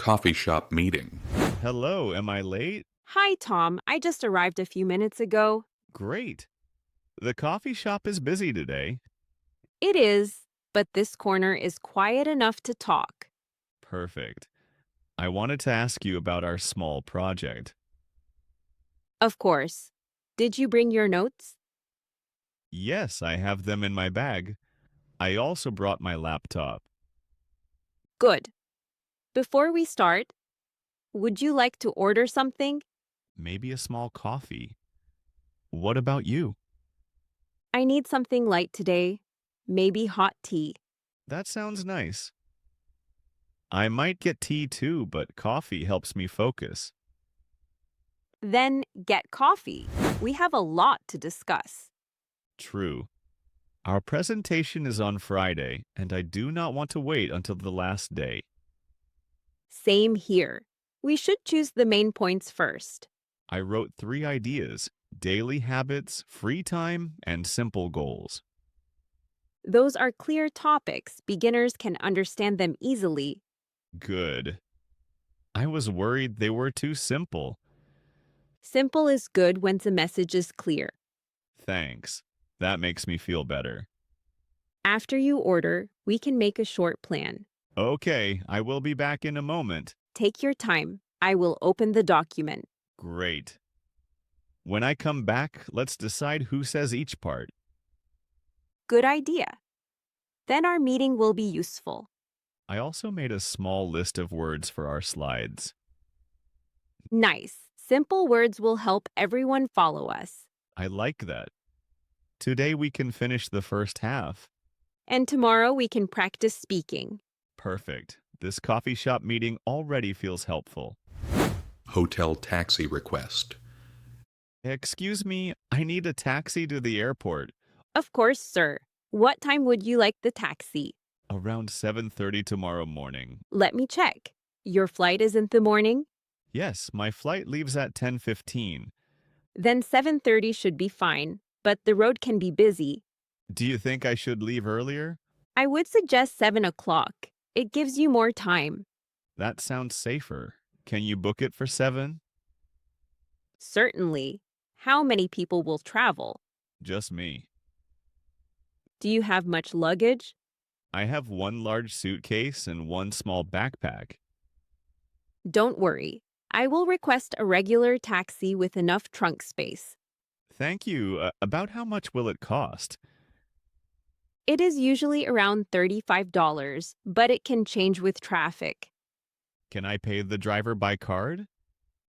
Coffee shop meeting. Hello, am I late? Hi, Tom. I just arrived a few minutes ago. Great. The coffee shop is busy today. It is, but this corner is quiet enough to talk. Perfect. I wanted to ask you about our small project. Of course. Did you bring your notes? Yes, I have them in my bag. I also brought my laptop. Good. Before we start, would you like to order something? Maybe a small coffee. What about you? I need something light today. Maybe hot tea. That sounds nice. I might get tea too, but coffee helps me focus. Then get coffee. We have a lot to discuss. True. Our presentation is on Friday, and I do not want to wait until the last day. Same here. We should choose the main points first. I wrote 3 ideas: daily habits, free time, and simple goals. Those are clear topics. Beginners can understand them easily. Good. I was worried they were too simple. Simple is good when the message is clear. Thanks. That makes me feel better. After you order, we can make a short plan. Okay, I will be back in a moment. Take your time. I will open the document. Great. When I come back, let's decide who says each part. Good idea. Then our meeting will be useful. I also made a small list of words for our slides. Nice. Simple words will help everyone follow us. I like that. Today we can finish the first half. And tomorrow we can practice speaking. Perfect. This coffee shop meeting already feels helpful. Hotel taxi request. Excuse me, I need a taxi to the airport. Of course, sir. What time would you like the taxi? Around 7:30 tomorrow morning. Let me check. Your flight is in the morning? Yes, my flight leaves at 10:15. Then 7:30 should be fine, but the road can be busy. Do you think I should leave earlier? I would suggest 7 o'clock. It gives you more time. That sounds safer. Can you book it for 7? Certainly. How many people will travel? Just me. Do you have much luggage? I have 1 large suitcase and 1 small backpack. Don't worry. I will request a regular taxi with enough trunk space. Thank you. About how much will it cost? It is usually around $35, but it can change with traffic. Can I pay the driver by card?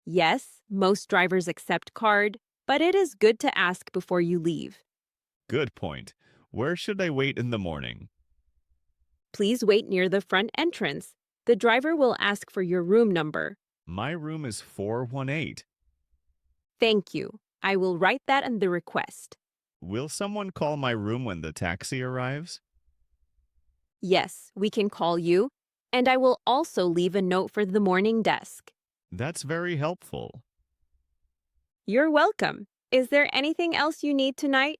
Yes, most drivers accept card, but it is good to ask before you leave. Good point. Where should I wait in the morning? Please wait near the front entrance. The driver will ask for your room number. My room is 418. Thank you. I will write that in the request. Will someone call my room when the taxi arrives? Yes, we can call you, and I will also leave a note for the morning desk. That's very helpful. You're welcome. Is there anything else you need tonight?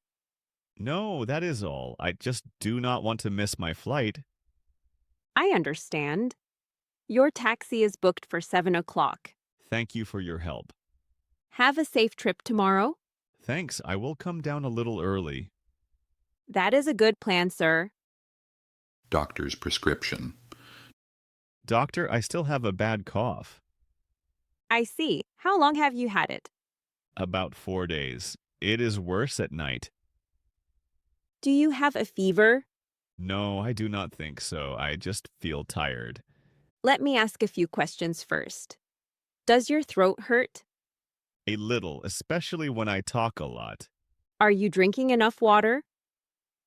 No, that is all. I just do not want to miss my flight. I understand. Your taxi is booked for 7 o'clock. Thank you for your help. Have a safe trip tomorrow. Thanks, I will come down a little early. That is a good plan, sir. Doctor's prescription. Doctor, I still have a bad cough. I see. How long have you had it? About 4 days. It is worse at night. Do you have a fever? No, I do not think so. I just feel tired. Let me ask a few questions first. Does your throat hurt? A little, especially when I talk a lot. Are you drinking enough water?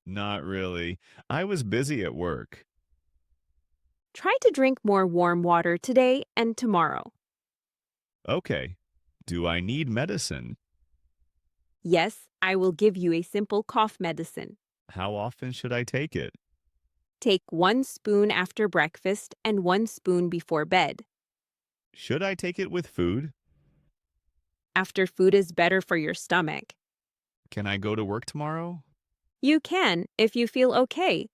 Not really. I was busy at work. Try to drink more warm water today and tomorrow. Okay. Do I need medicine? Yes, I will give you a simple cough medicine. How often should I take it? Take 1 spoon after breakfast and 1 spoon before bed. Should I take it with food? After food is better for your stomach. Can I go to work tomorrow? You can if you feel okay,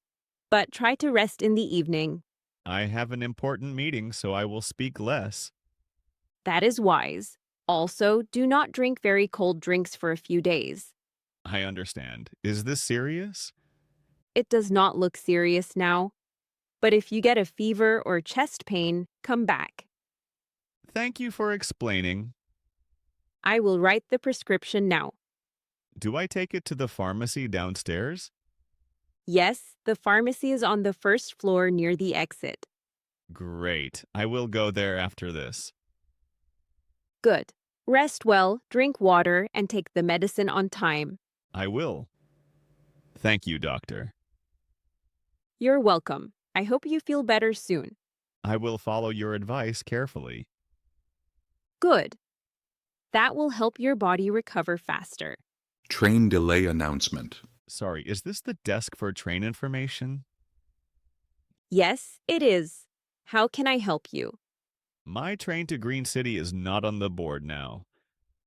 but try to rest in the evening. I have an important meeting, so I will speak less. That is wise. Also, do not drink very cold drinks for a few days. I understand. Is this serious? It does not look serious now, but if you get a fever or chest pain, come back. Thank you for explaining. I will write the prescription now. Do I take it to the pharmacy downstairs? Yes, the pharmacy is on the first floor near the exit. Great. I will go there after this. Good. Rest well, drink water, and take the medicine on time. I will. Thank you, doctor. You're welcome. I hope you feel better soon. I will follow your advice carefully. Good. That will help your body recover faster. Train delay announcement. Sorry, is this the desk for train information? Yes, it is. How can I help you? My train to Green City is not on the board now.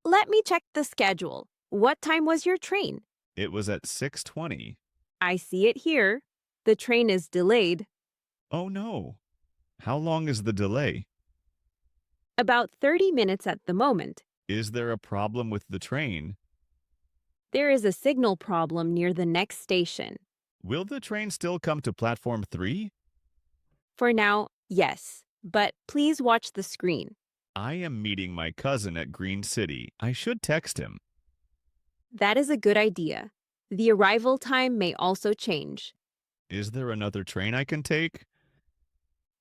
Let me check the schedule. What time was your train? It was at 6:20. I see it here. The train is delayed. Oh no. How long is the delay? About 30 minutes at the moment. Is there a problem with the train? There is a signal problem near the next station. Will the train still come to platform 3? For now, yes, but please watch the screen. I am meeting my cousin at Green City. I should text him. That is a good idea. The arrival time may also change. Is there another train I can take?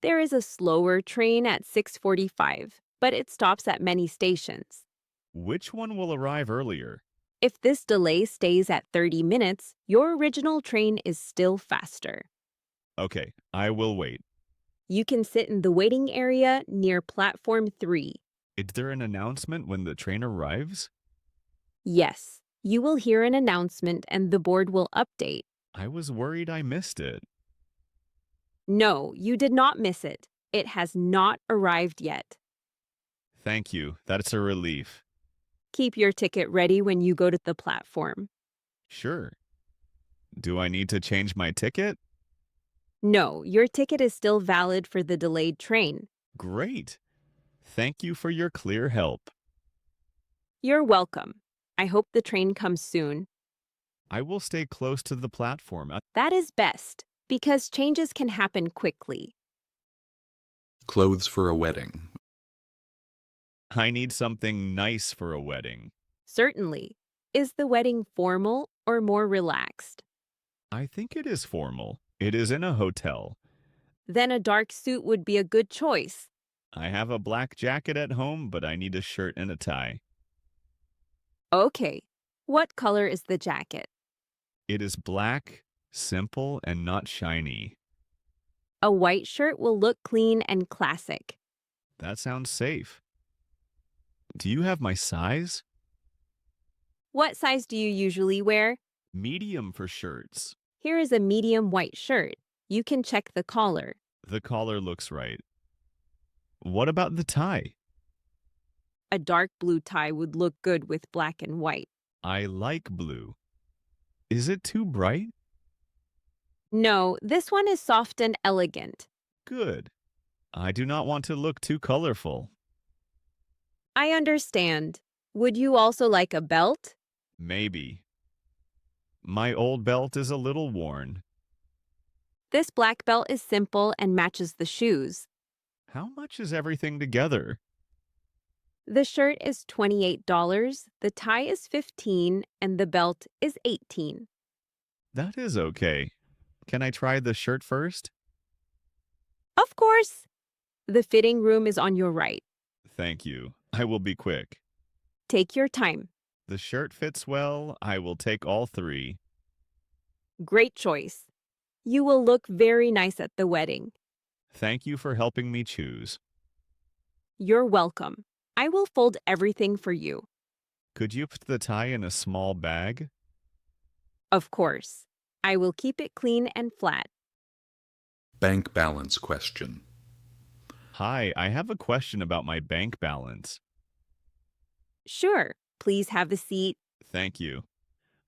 There is a slower train at 6:45, but it stops at many stations. Which one will arrive earlier? If this delay stays at 30 minutes, your original train is still faster. Okay, I will wait. You can sit in the waiting area near platform 3. Is there an announcement when the train arrives? Yes, you will hear an announcement and the board will update. I was worried I missed it. No, you did not miss it. It has not arrived yet. Thank you. That's a relief. Keep your ticket ready when you go to the platform. Sure. Do I need to change my ticket? No, your ticket is still valid for the delayed train. Great. Thank you for your clear help. You're welcome. I hope the train comes soon. I will stay close to the platform. That is best, because changes can happen quickly. Clothes for a wedding. I need something nice for a wedding. Certainly. Is the wedding formal or more relaxed? I think it is formal. It is in a hotel. Then a dark suit would be a good choice. I have a black jacket at home, but I need a shirt and a tie. Okay. What color is the jacket? It is black, simple, and not shiny. A white shirt will look clean and classic. That sounds safe. Do you have my size? What size do you usually wear? Medium for shirts. Here is a medium white shirt. You can check the collar. The collar looks right. What about the tie? A dark blue tie would look good with black and white. I like blue. Is it too bright? No, this one is soft and elegant. Good. I do not want to look too colorful. I understand. Would you also like a belt? Maybe. My old belt is a little worn. This black belt is simple and matches the shoes. How much is everything together? The shirt is $28, the tie is $15, and the belt is $18. That is okay. Can I try the shirt first? Of course. The fitting room is on your right. Thank you. I will be quick. Take your time. The shirt fits well. I will take all 3. Great choice. You will look very nice at the wedding. Thank you for helping me choose. You're welcome. I will fold everything for you. Could you put the tie in a small bag? Of course. I will keep it clean and flat. Bank balance question. Hi, I have a question about my bank balance. Sure. Please have a seat. Thank you.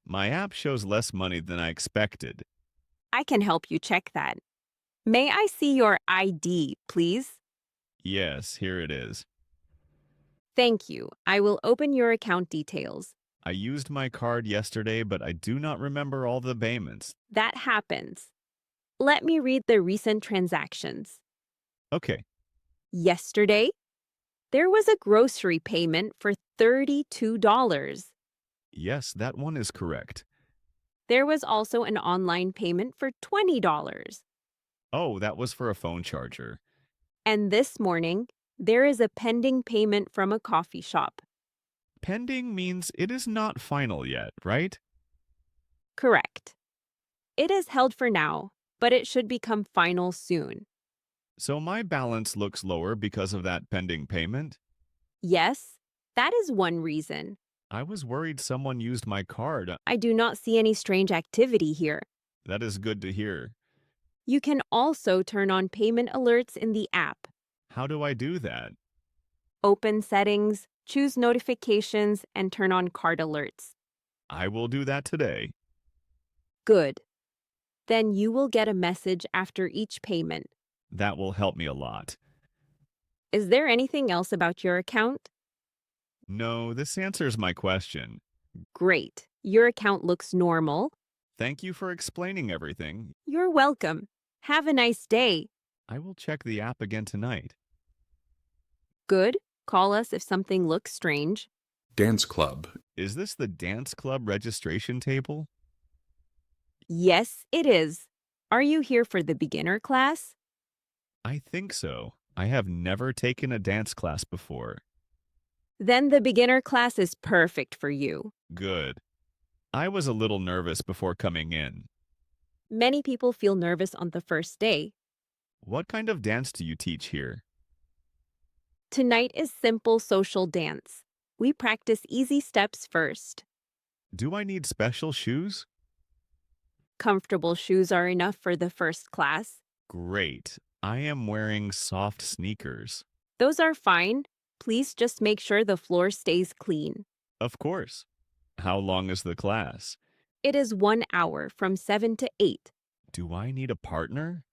My app shows less money than I expected. I can help you check that. May I see your ID, please? Yes, here it is. Thank you. I will open your account details. I used my card yesterday, but I do not remember all the payments. That happens. Let me read the recent transactions. Okay, Yesterday, there was a grocery payment for $32. yes, that one is correct. There was also an online payment for $20. Oh, that was for a phone charger. And this morning, there is a pending payment from a coffee shop. Pending means it is not final yet, right? Correct. It is held for now, but it should become final soon. So my balance looks lower because of that pending payment? Yes, that is one reason. I was worried someone used my card. I do not see any strange activity here. That is good to hear. You can also turn on payment alerts in the app. How do I do that? Open settings, choose notifications, and turn on card alerts. I will do that today. Good. Then you will get a message after each payment. That will help me a lot. Is there anything else about your account? No, this answers my question. Great. Your account looks normal. Thank you for explaining everything. You're welcome. Have a nice day. I will check the app again tonight. Good. Call us if something looks strange. Dance club. Is this the dance club registration table? Yes, it is. Are you here for the beginner class? I think so. I have never taken a dance class before. Then the beginner class is perfect for you. Good. I was a little nervous before coming in. Many people feel nervous on the first day. What kind of dance do you teach here? Tonight is simple social dance. We practice easy steps first. Do I need special shoes? Comfortable shoes are enough for the first class. Great. I am wearing soft sneakers. Those are fine. Please just make sure the floor stays clean. Of course. How long is the class? It is 1 hour from 7 to 8. Do I need a partner?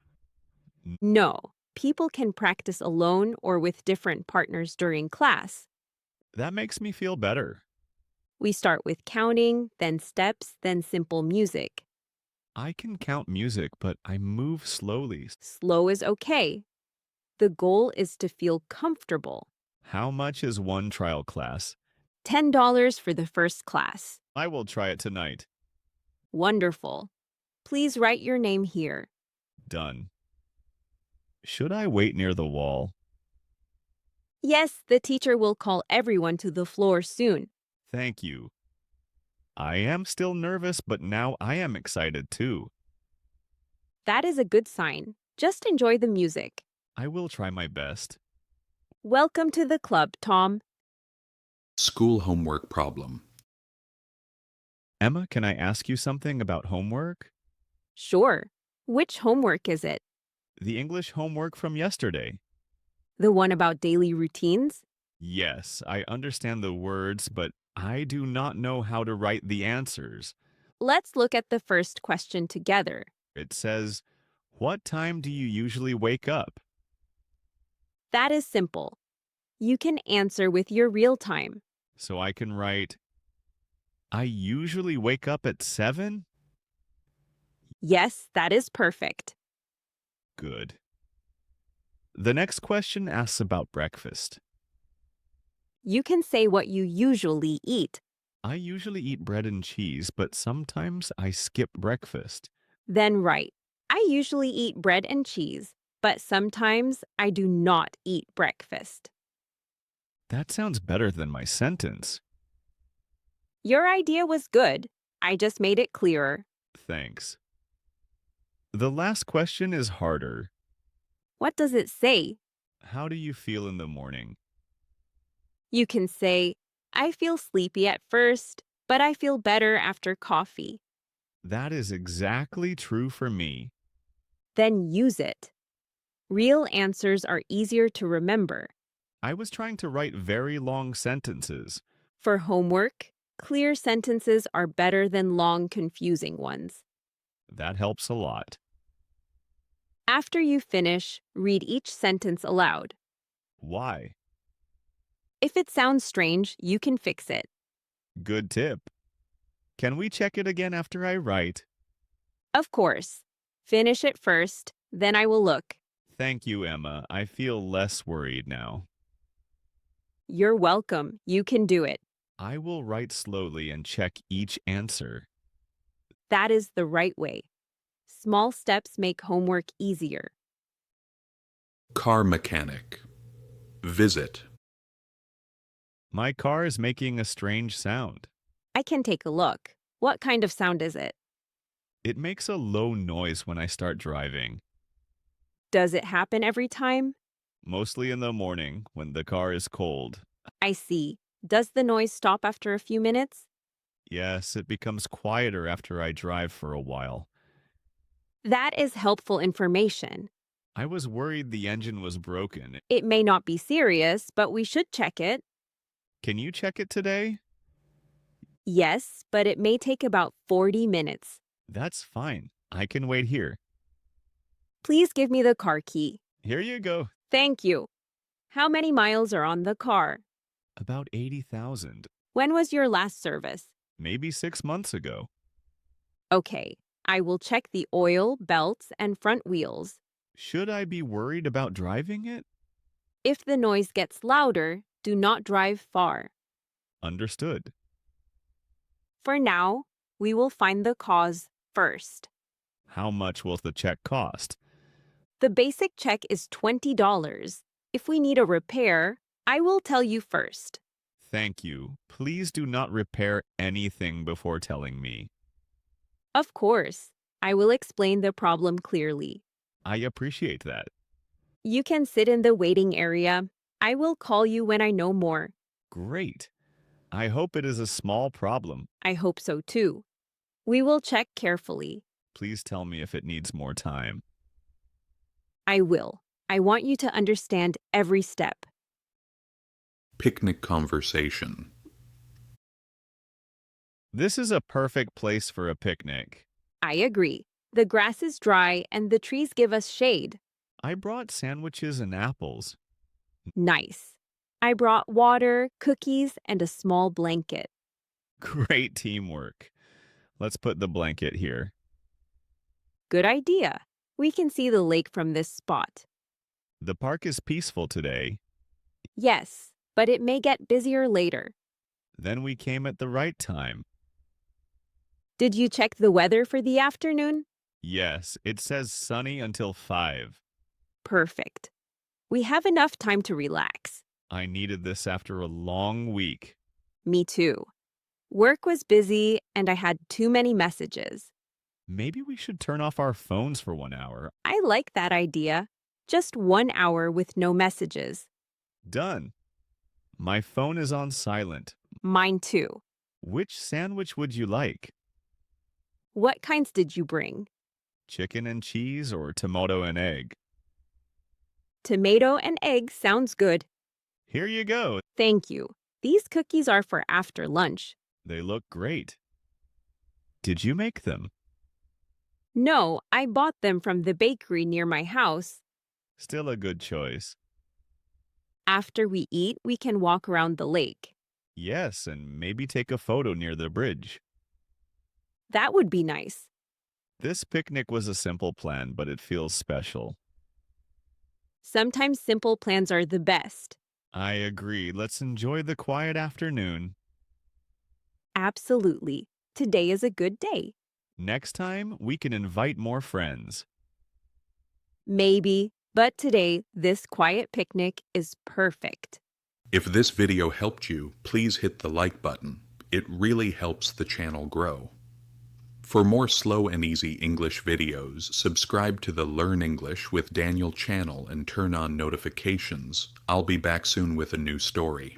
No, people can practice alone or with different partners during class. That makes me feel better. We start with counting, then steps, then simple music. I can count music, but I move slowly. Slow is okay. The goal is to feel comfortable. How much is one trial class? $10 for the first class. I will try it tonight. Wonderful. Please write your name here. Done. Should I wait near the wall? Yes, the teacher will call everyone to the floor soon. Thank you. I am still nervous, but now I am excited too. That is a good sign. Just enjoy the music. I will try my best. Welcome to the club, Tom. School homework problem. Emma, can I ask you something about homework? Sure. Which homework is it? The English homework from yesterday. The one about daily routines? Yes, I understand the words, but I do not know how to write the answers. Let's look at the first question together. It says, "What time do you usually wake up?" That is simple. You can answer with your real time. So I can write, I usually wake up at 7? Yes, that is perfect. Good. The next question asks about breakfast. You can say what you usually eat. I usually eat bread and cheese, but sometimes I skip breakfast. Then write, I usually eat bread and cheese, but sometimes I do not eat breakfast. That sounds better than my sentence. Your idea was good. I just made it clearer. Thanks. The last question is harder. What does it say? How do you feel in the morning? You can say, I feel sleepy at first, but I feel better after coffee. That is exactly true for me. Then use it. Real answers are easier to remember. I was trying to write very long sentences. For homework, clear sentences are better than long, confusing ones. That helps a lot. After you finish, read each sentence aloud. Why? If it sounds strange, you can fix it. Good tip. Can we check it again after I write? Of course. Finish it first, then I will look. Thank you, Emma. I feel less worried now. You're welcome. You can do it. I will write slowly and check each answer. That is the right way. Small steps make homework easier. Car mechanic. Visit. My car is making a strange sound. I can take a look. What kind of sound is it? It makes a low noise when I start driving, Does it happen every time? mostly in the morning when the car is cold. I see. Does the noise stop after a few minutes? Yes, it becomes quieter after I drive for a while. That is helpful information. I was worried the engine was broken. It may not be serious, but we should check it. Can you check it today? Yes, but it may take about 40 minutes. That's fine. I can wait here. Please give me the car key. Here you go. Thank you. How many miles are on the car? About 80,000. When was your last service? Maybe 6 months ago. Okay, I will check the oil, belts, and front wheels. Should I be worried about driving it? If the noise gets louder, do not drive far. Understood. For now, we will find the cause first. How much will the check cost? The basic check is $20. If we need a repair, I will tell you first. Thank you. Please do not repair anything before telling me. Of course, I will explain the problem clearly. I appreciate that. You can sit in the waiting area. I will call you when I know more. Great. I hope it is a small problem. I hope so too. We will check carefully. Please tell me if it needs more time. I will. I want you to understand every step. Picnic conversation. This is a perfect place for a picnic. I agree. The grass is dry and the trees give us shade. I brought sandwiches and apples. Nice. I brought water, cookies, and a small blanket. Great teamwork. Let's put the blanket here. Good idea. We can see the lake from this spot. The park is peaceful today. Yes, but it may get busier later. Then we came at the right time. Did you check the weather for the afternoon? Yes, it says sunny until 5. Perfect. We have enough time to relax. I needed this after a long week. Me too. Work was busy and I had too many messages. Maybe we should turn off our phones for 1 hour. I like that idea. Just 1 hour with no messages. Done. My phone is on silent. Mine too. Which sandwich would you like? What kinds did you bring? Chicken and cheese or tomato and egg? Tomato and egg sounds good. Here you go. Thank you. These cookies are for after lunch. They look great. Did you make them? No, I bought them from the bakery near my house. Still a good choice. After we eat, we can walk around the lake. Yes, and maybe take a photo near the bridge. That would be nice. This picnic was a simple plan, but it feels special. Sometimes simple plans are the best. I agree. Let's enjoy the quiet afternoon. Absolutely. Today is a good day. Next time, we can invite more friends. Maybe, but today, this quiet picnic is perfect. If this video helped you, please hit the like button. It really helps the channel grow. For more slow and easy English videos, subscribe to the Learn English with Daniel channel and turn on notifications. I'll be back soon with a new story.